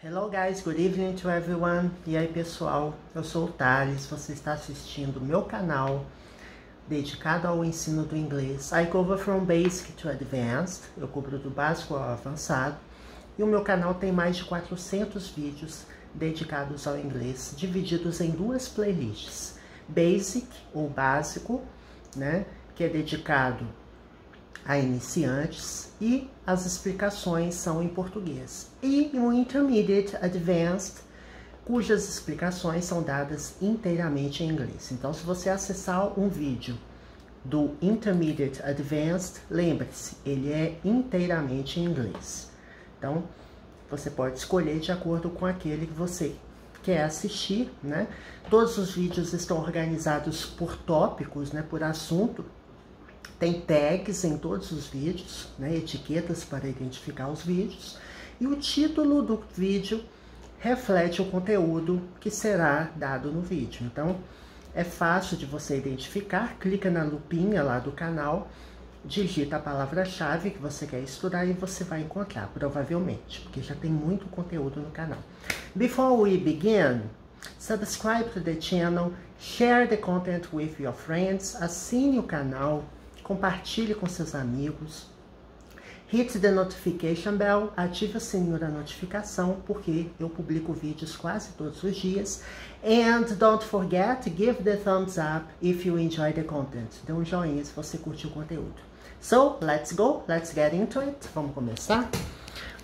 Hello guys, good evening to everyone. E aí pessoal, eu sou o Thales, você está assistindo o meu canal dedicado ao ensino do inglês. I cover from basic to advanced, eu cubro do básico ao avançado. E o meu canal tem mais de 400 vídeos dedicados ao inglês, divididos em duas playlists. Basic, ou básico, né, que é dedicado a iniciantes, e as explicações são em português. E o Intermediate Advanced, cujas explicações são dadas inteiramente em inglês. Então, se você acessar um vídeo do Intermediate Advanced, lembre-se, ele é inteiramente em inglês. Então, você pode escolher de acordo com aquele que você quer assistir, né? Todos os vídeos estão organizados por tópicos, né, por assunto. Tem tags em todos os vídeos, né, etiquetas para identificar os vídeos. E o título do vídeo reflete o conteúdo que será dado no vídeo. Então, é fácil de você identificar. Clica na lupinha lá do canal, digita a palavra-chave que você quer estudar e você vai encontrar, provavelmente, porque já tem muito conteúdo no canal. Before we begin, subscribe to the channel, share the content with your friends, assine o canal, compartilhe com seus amigos, hit the notification bell, ative o sininho da notificação, porque eu publico vídeos quase todos os dias. And don't forget, give the thumbs up if you enjoy the content. Dê um joinha se você curtiu o conteúdo. So, let's go, let's get into it. Vamos começar?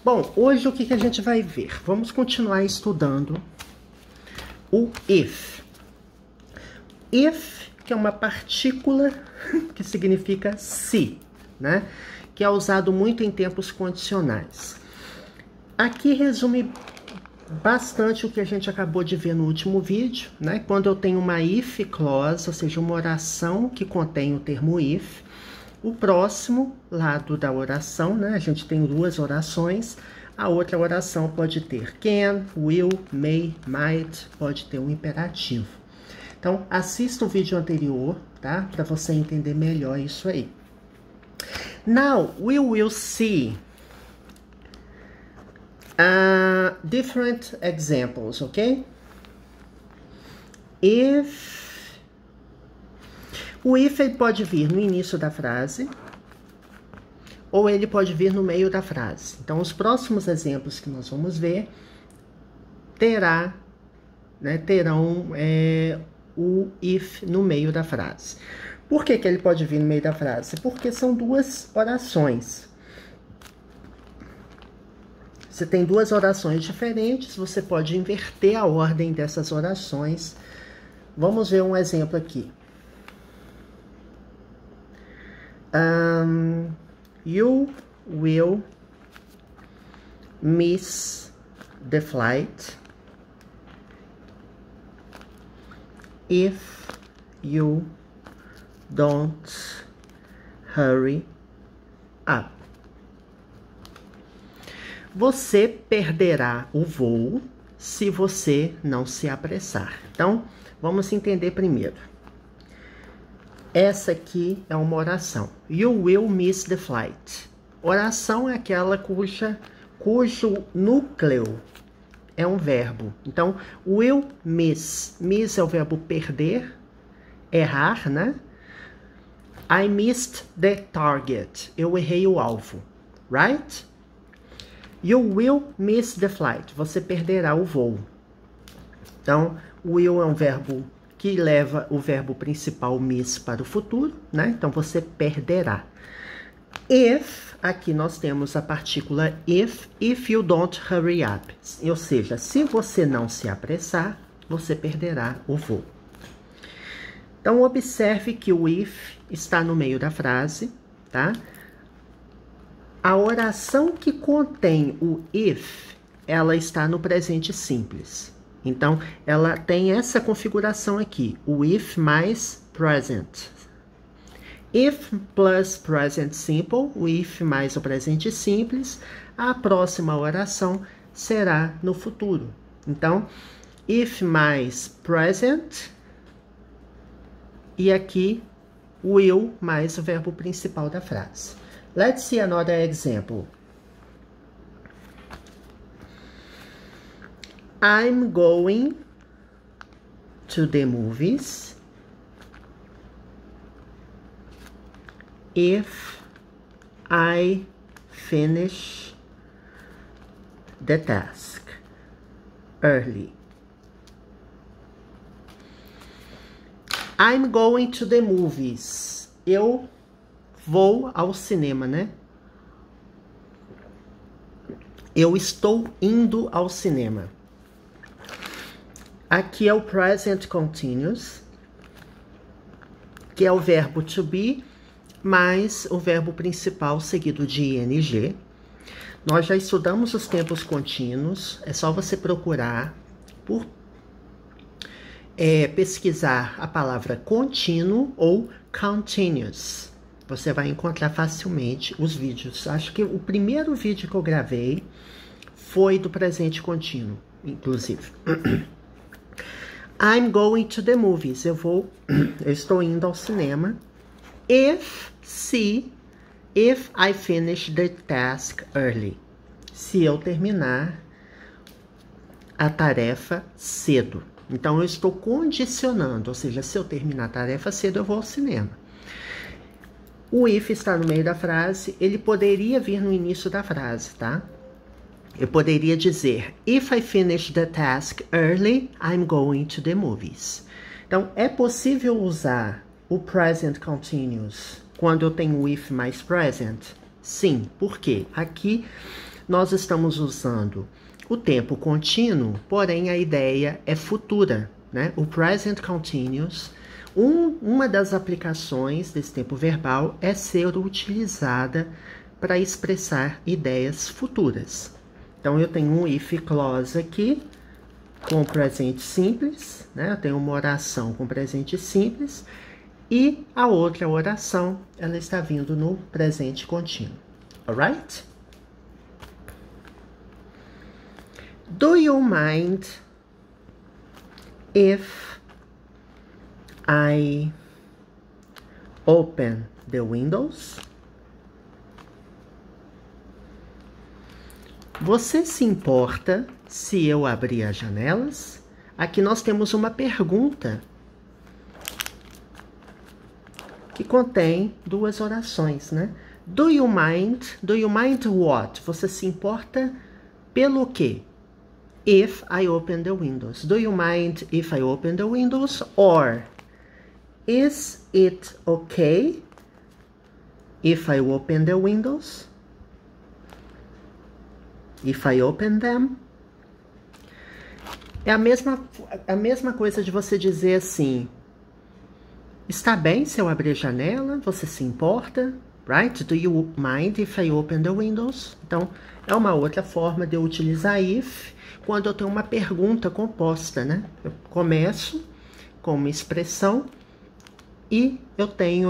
Bom, hoje o que a gente vai ver? Vamos continuar estudando o if. If, que é uma partícula que significa se, né? Que é usado muito em tempos condicionais. Aqui resume bastante o que a gente acabou de ver no último vídeo, né? Quando eu tenho uma if clause, ou seja, uma oração que contém o termo if, o próximo lado da oração, né? A gente tem duas orações. A outra oração pode ter can, will, may, might, pode ter um imperativo. Então, assista o vídeo anterior, tá? Para você entender melhor isso aí. Now, we will see different examples, okay? If... O if ele pode vir no início da frase, ou ele pode vir no meio da frase. Então, os exemplos que nós vamos ver terão o if no meio da frase. Por que ele pode vir no meio da frase? Porque são duas orações. Você tem duas orações diferentes, você pode inverter a ordem dessas orações. Vamos ver um exemplo aqui. You will miss the flight if you don't hurry up. Você perderá o voo se você não se apressar. Então, vamos entender primeiro. Essa aqui é uma oração. You will miss the flight. Oração é aquela cujo núcleo é um verbo. Então, will miss. Miss é o verbo perder, errar, né? I missed the target. Eu errei o alvo. Right? You will miss the flight. Você perderá o voo. Então, will é um verbo que leva o verbo principal miss para o futuro, né? Então, você perderá. If, aqui nós temos a partícula if you don't hurry up. Ou seja, se você não se apressar, você perderá o voo. Então, observe que o if está no meio da frase, tá? A oração que contém o if, ela está no presente simples. Então, ela tem essa configuração aqui, o if mais present. If plus present simple, o if mais o presente simples, a próxima oração será no futuro. Então, if mais present, e aqui will mais o verbo principal da frase. Let's see another example. I'm going to the movies if I finish the task early. I'm going to the movies. Eu vou ao cinema, né? Eu estou indo ao cinema. Aqui é o present continuous, que é o verbo to be, mais o verbo principal seguido de ing. Nós já estudamos os tempos contínuos, é só você procurar por pesquisar a palavra contínuo ou continuous. Você vai encontrar facilmente os vídeos. Acho que o primeiro vídeo que eu gravei foi do presente contínuo, inclusive. I'm going to the movies. Eu estou indo ao cinema. If I finish the task early. Se eu terminar a tarefa cedo. Então, eu estou condicionando, ou seja, se eu terminar a tarefa cedo, eu vou ao cinema. O if está no meio da frase, ele poderia vir no início da frase, tá? Eu poderia dizer, if I finish the task early, I'm going to the movies. Então, é possível usar o present continuous quando eu tenho o if mais present? Sim, por quê? Aqui nós estamos usando o tempo contínuo, porém a ideia é futura, né? O present continuous, uma das aplicações desse tempo verbal é ser utilizada para expressar ideias futuras. Então, eu tenho um if clause aqui com presente simples, né? Eu tenho uma oração com presente simples e a outra oração, ela está vindo no presente contínuo. Alright? Do you mind if I open the windows? Você se importa se eu abrir as janelas? Aqui nós temos uma pergunta que contém duas orações, né? Do you mind? Do you mind what? Você se importa pelo quê? If I open the windows. Do you mind if I open the windows? Or, is it okay if I open the windows? If I open them? É a mesma coisa de você dizer assim, está bem se eu abrir a janela? Você se importa? Right? Do you mind if I open the windows? Então, é uma outra forma de eu utilizar if quando eu tenho uma pergunta composta, né? Eu começo com uma expressão e eu tenho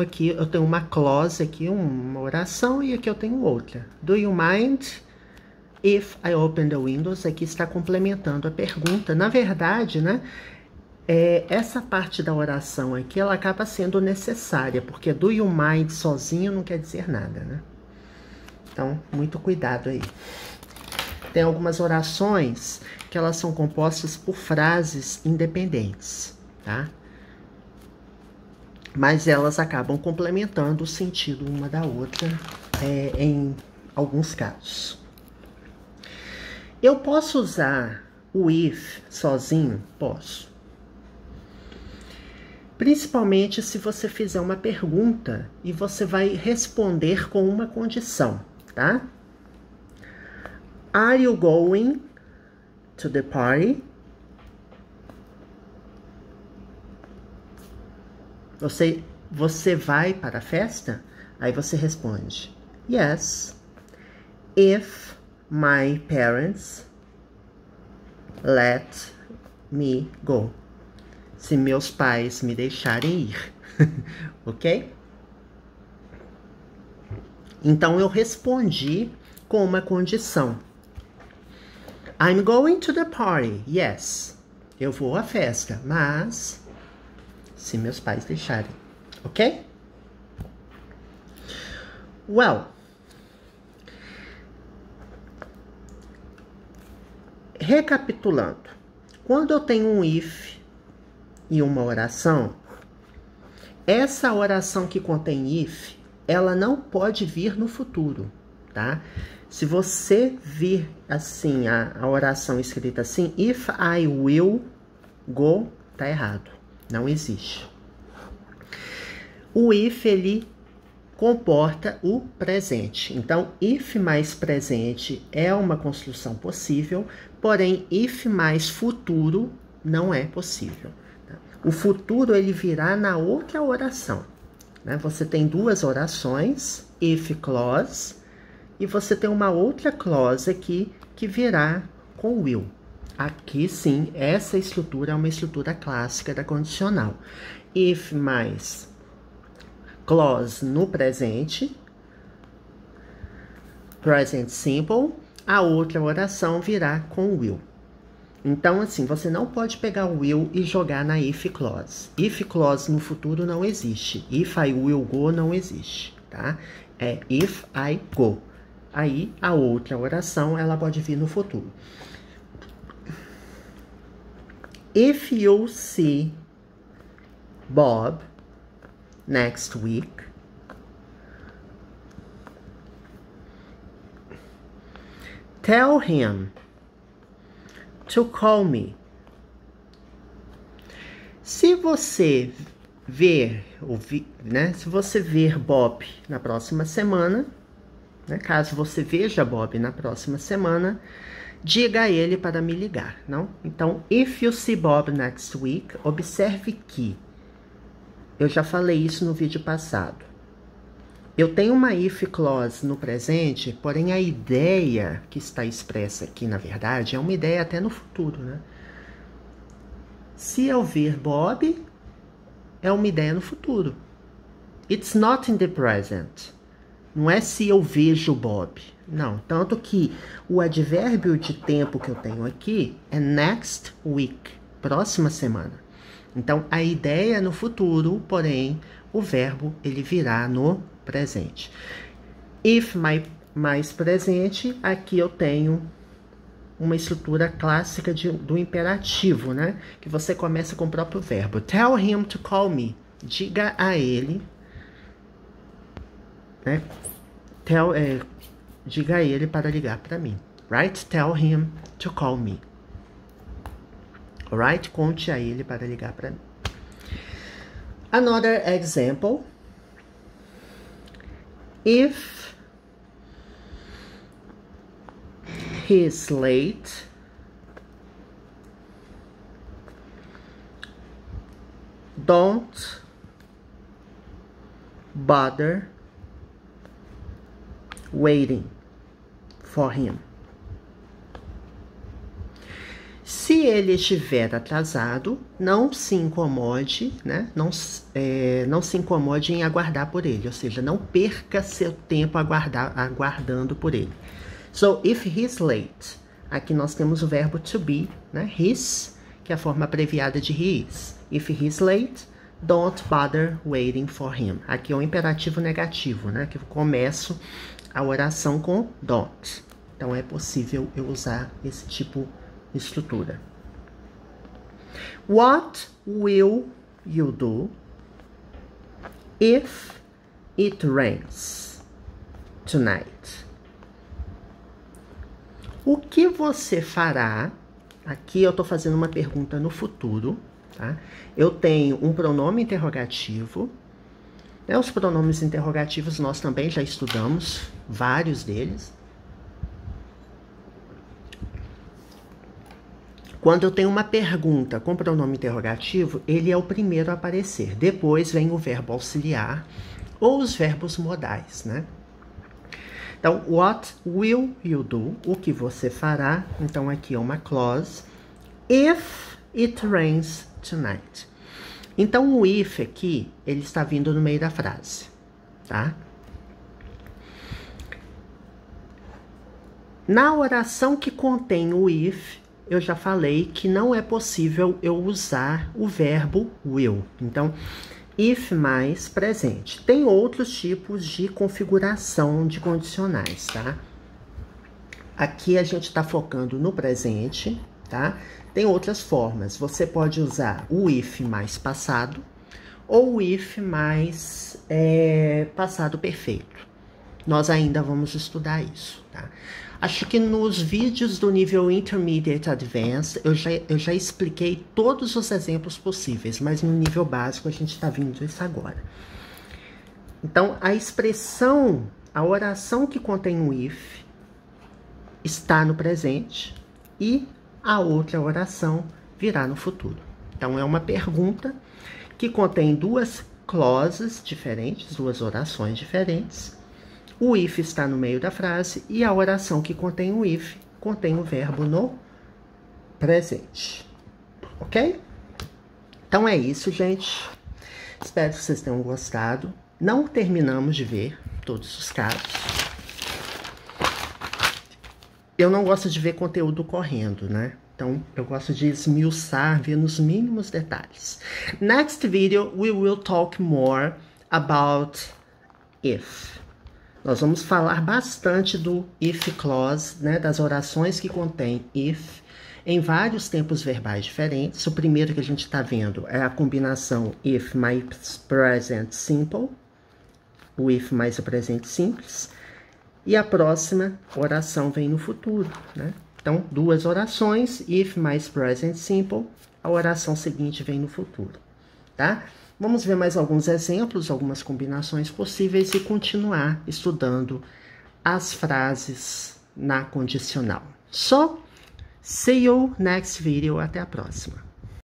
uma clause aqui, uma oração, e aqui eu tenho outra. Do you mind if I open the windows? Aqui está complementando a pergunta. Na verdade, né? Essa parte da oração aqui, ela acaba sendo necessária, porque do you mind sozinho não quer dizer nada, né? Então, muito cuidado aí. Tem algumas orações que elas são compostas por frases independentes, tá? Mas elas acabam complementando o sentido uma da outra em alguns casos. Eu posso usar o if sozinho? Posso. Principalmente se você fizer uma pergunta e você vai responder com uma condição, tá? Are you going to the party? Você vai para a festa? Aí você responde, yes, if my parents let me go. Se meus pais me deixarem ir, ok? Então, eu respondi com uma condição. I'm going to the party, yes. Eu vou à festa, mas se meus pais deixarem, ok? Well, recapitulando, quando eu tenho um if e uma oração, essa oração que contém if, ela não pode vir no futuro, tá? Se você vir assim, a oração escrita assim, if I will go, tá errado. Não existe. O if, ele comporta o presente. Então, if mais presente é uma construção possível, porém, if mais futuro não é possível. Tá? O futuro, ele virá na outra oração. Né? Você tem duas orações, if clause, e você tem uma outra clause aqui que virá com will. Aqui, sim, essa estrutura é uma estrutura clássica da condicional. If mais clause no presente, present simple, a outra oração virá com will. Então, assim, você não pode pegar o will e jogar na if clause. If clause no futuro não existe. If I will go não existe, tá? É if I go. Aí, a outra oração, ela pode vir no futuro. If you see Bob next week, tell him to call me. Se você ver, né? Se você ver Bob na próxima semana, né, caso você veja Bob na próxima semana, diga a ele para me ligar, não? Então, if you see Bob next week, observe que eu já falei isso no vídeo passado. Eu tenho uma if clause no presente, porém a ideia que está expressa aqui, na verdade, é uma ideia até no futuro, né? Se eu ver Bob, é uma ideia no futuro. It's not in the present. Não é se eu vejo Bob. Não, tanto que o advérbio de tempo que eu tenho aqui é next week, próxima semana. Então, a ideia é no futuro, porém, o verbo, ele virá no presente. If mais presente, aqui eu tenho uma estrutura clássica do imperativo, né? Que você começa com o próprio verbo. Tell him to call me. Diga a ele, né? Diga a ele para ligar para mim. Right? Tell him to call me. Alright? Conte a ele para ligar para mim. Another example. If he's late, don't bother waiting for him. Se ele estiver atrasado, não se incomode, né? Não se incomode em aguardar por ele, ou seja, não perca seu tempo aguardando por ele. So, if he's late, aqui nós temos o verbo to be, né? His, que é a forma abreviada de he is. If he's late, don't bother waiting for him. Aqui é o imperativo negativo, né? Que eu começo a oração com don't. Então, é possível eu usar esse tipo de estrutura. What will you do if it rains tonight? O que você fará? Aqui eu estou fazendo uma pergunta no futuro, tá? Eu tenho um pronome interrogativo. Os pronomes interrogativos nós também já estudamos, vários deles. Quando eu tenho uma pergunta com pronome interrogativo, ele é o primeiro a aparecer. Depois vem o verbo auxiliar ou os verbos modais, né? Então, what will you do? O que você fará? Então, aqui é uma clause. If it rains tonight. Então, o if aqui, ele está vindo no meio da frase, tá? Na oração que contém o if, eu já falei que não é possível eu usar o verbo will. Então, if mais presente. Tem outros tipos de configuração de condicionais, tá? Aqui a gente está focando no presente, tá? Tem outras formas. Você pode usar o if mais passado ou o if mais passado perfeito. Nós ainda vamos estudar isso, tá? Acho que nos vídeos do nível Intermediate Advanced eu já expliquei todos os exemplos possíveis, mas no nível básico a gente está vindo isso agora. Então, a expressão, a oração que contém o if está no presente e a outra oração virá no futuro. Então, é uma pergunta que contém duas clauses diferentes, duas orações diferentes. O if está no meio da frase e a oração que contém o if contém o verbo no presente. Ok? Então é isso, gente. Espero que vocês tenham gostado. Não terminamos de ver todos os casos. Eu não gosto de ver conteúdo correndo, né? Então, eu gosto de esmiuçar, ver nos mínimos detalhes. Next video, we will talk more about if. Nós vamos falar bastante do if clause, né? Das orações que contém if, em vários tempos verbais diferentes. O primeiro que a gente está vendo é a combinação if mais present simple, o if mais o presente simples. E a próxima oração vem no futuro, né? Então, duas orações, if mais present simple, a oração seguinte vem no futuro, tá? Vamos ver mais alguns exemplos, algumas combinações possíveis e continuar estudando as frases na condicional. So, see you next video. Até a próxima.